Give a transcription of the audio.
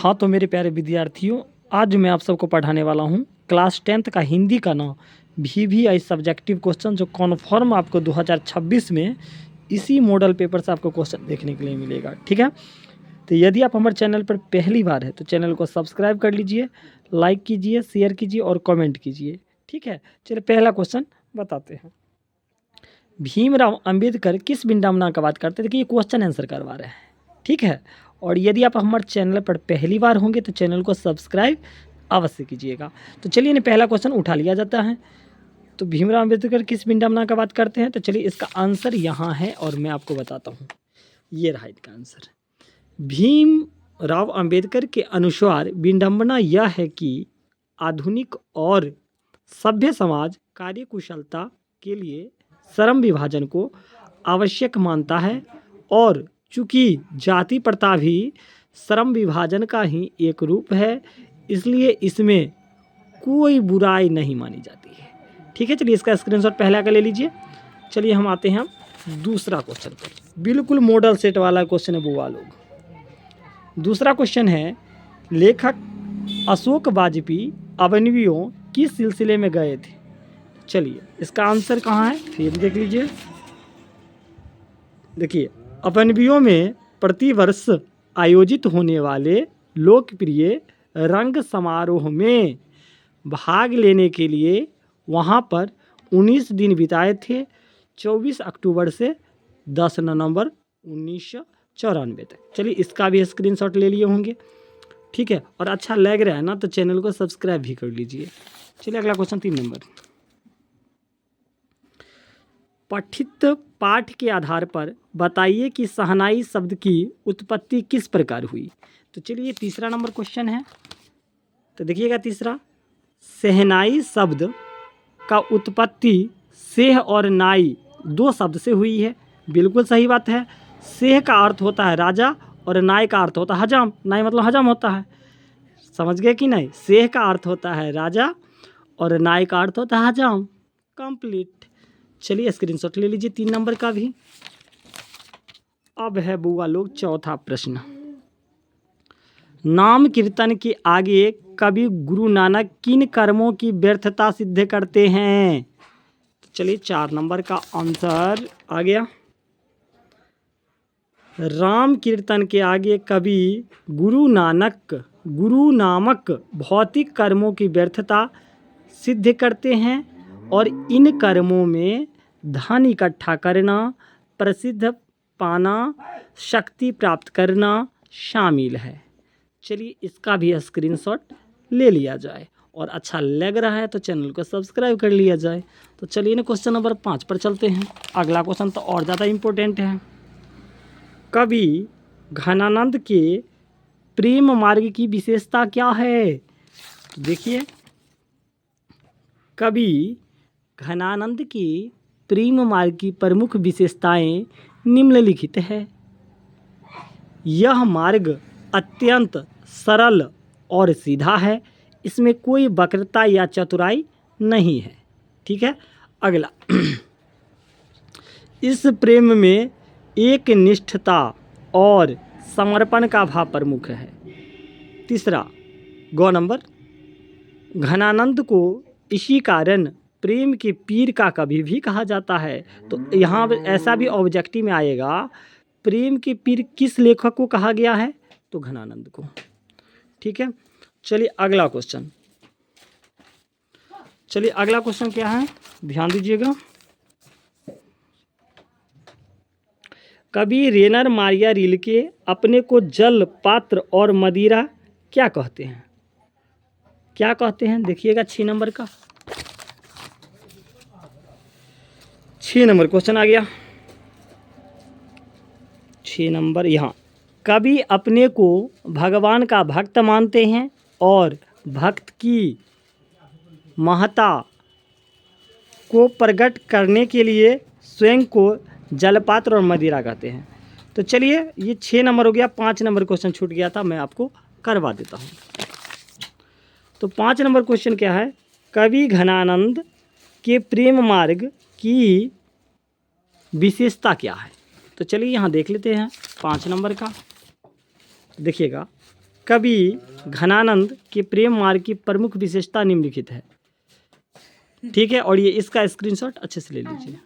हाँ तो मेरे प्यारे विद्यार्थियों, आज मैं आप सबको पढ़ाने वाला हूँ क्लास 10th का हिंदी का ना VVI सब्जेक्टिव क्वेश्चन, जो कॉन्फर्म आपको 2026 में इसी मॉडल पेपर से आपको क्वेश्चन देखने के लिए मिलेगा। ठीक है, तो यदि आप हमारे चैनल पर पहली बार है तो चैनल को सब्सक्राइब कर लीजिए, लाइक कीजिए, शेयर कीजिए और कमेंट कीजिए। ठीक है, चलिए पहला क्वेश्चन बताते हैं। भीमराव अंबेडकर किस विडंबना का बात करते थे? कि ये क्वेश्चन आंसर करवा रहे हैं। ठीक है, और यदि आप हमारे चैनल पर पहली बार होंगे तो चैनल को सब्सक्राइब अवश्य कीजिएगा। तो चलिए पहला क्वेश्चन उठा लिया जाता है। तो भीमराव अंबेडकर किस विडंबना का बात करते हैं? तो चलिए इसका आंसर यहाँ है और मैं आपको बताता हूँ। ये रहा इसका आंसर। भीमराव अंबेडकर के अनुसार विडंबना यह है कि आधुनिक और सभ्य समाज कार्यकुशलता के लिए श्रम विभाजन को आवश्यक मानता है, और चूंकि जाति प्रथा भी श्रम विभाजन का ही एक रूप है, इसलिए इसमें कोई बुराई नहीं मानी जाती है। ठीक है, चलिए इसका स्क्रीनशॉट पहले आकर ले लीजिए। चलिए हम आते हैं दूसरा क्वेश्चन पर। बिल्कुल मॉडल सेट वाला क्वेश्चन है बुआ लोग। दूसरा क्वेश्चन है, लेखक अशोक वाजपेयी अवनवियों किस सिलसिले में गए थे? चलिए इसका आंसर कहाँ है फिर देख लीजिए। देखिए, अवनवियों में प्रतिवर्ष आयोजित होने वाले लोकप्रिय रंग समारोह में भाग लेने के लिए वहाँ पर 19 दिन बिताए थे, 24 अक्टूबर से 10 नवंबर 1994 तक। चलिए इसका भी स्क्रीनशॉट ले लिए होंगे। ठीक है, और अच्छा लग रहा है ना तो चैनल को सब्सक्राइब भी कर लीजिए। चलिए अगला क्वेश्चन 3 नंबर। पठित पाठ के आधार पर बताइए कि शहनाई शब्द की उत्पत्ति किस प्रकार हुई? तो चलिए तीसरा नंबर क्वेश्चन है। तो देखिएगा तीसरा, शहनाई शब्द का उत्पत्ति सेह और नाई 2 शब्द से हुई है। बिल्कुल सही बात है। सेह का अर्थ होता है राजा और नाई का अर्थ होता है हजाम। नाई मतलब हजाम होता है, समझ गए कि नहीं? सेह का अर्थ होता है राजा और नाई का अर्थ होता है हजाम। कंप्लीट। चलिए स्क्रीनशॉट ले लीजिए 3 नंबर का भी। अब है बुआ लोग चौथा प्रश्न। नाम कीर्तन के आगे कवि गुरु नानक किन कर्मों की व्यर्थता सिद्ध करते हैं? चलिए 4 नंबर का आंसर आ गया। राम कीर्तन के आगे कवि गुरु नामक भौतिक कर्मों की व्यर्थता सिद्ध करते हैं, और इन कर्मों में धन इकट्ठा करना, प्रसिद्ध पाना, शक्ति प्राप्त करना शामिल है। चलिए इसका भी स्क्रीनशॉट ले लिया जाए, और अच्छा लग रहा है तो चैनल को सब्सक्राइब कर लिया जाए। तो चलिए ना क्वेश्चन नंबर 5 पर चलते हैं। अगला क्वेश्चन तो और ज़्यादा इम्पोर्टेंट है। कवि घनानंद के प्रेम मार्ग की विशेषता क्या है? देखिए, कवि घनानंद की प्रेम मार्ग की प्रमुख विशेषताएं निम्नलिखित है। यह मार्ग अत्यंत सरल और सीधा है, इसमें कोई वक्रता या चतुराई नहीं है। ठीक है, अगला इस प्रेम में एक निष्ठता और समर्पण का भाव प्रमुख है। तीसरा गौ नंबर, घनानंद को इसी कारण प्रेम के पीर का कवि भी कहा जाता है। तो यहाँ ऐसा भी ऑब्जेक्टिव में आएगा, प्रेम के पीर किस लेखक को कहा गया है? तो घनानंद को। ठीक है, चलिए अगला क्वेश्चन। चलिए अगला क्वेश्चन क्या है, ध्यान दीजिएगा। कवि रेनर मारिया रिल्के अपने को जल, पात्र और मदिरा क्या कहते हैं? क्या कहते हैं? देखिएगा 6 नंबर का। 6 नंबर क्वेश्चन आ गया। 6 नंबर यहाँ, कवि अपने को भगवान का भक्त मानते हैं और भक्त की महत्ता को प्रकट करने के लिए स्वयं को जलपात्र और मदिरा कहते हैं। तो चलिए ये 6 नंबर हो गया। 5 नंबर क्वेश्चन छूट गया था, मैं आपको करवा देता हूँ। तो 5 नंबर क्वेश्चन क्या है? कवि घनानंद के प्रेम मार्ग की विशेषता क्या है? तो चलिए यहाँ देख लेते हैं 5 नंबर का। देखिएगा, कवि घनानंद के प्रेम मार्ग की प्रमुख विशेषता निम्नलिखित है। ठीक है, और ये इसका स्क्रीनशॉट अच्छे से ले लीजिए।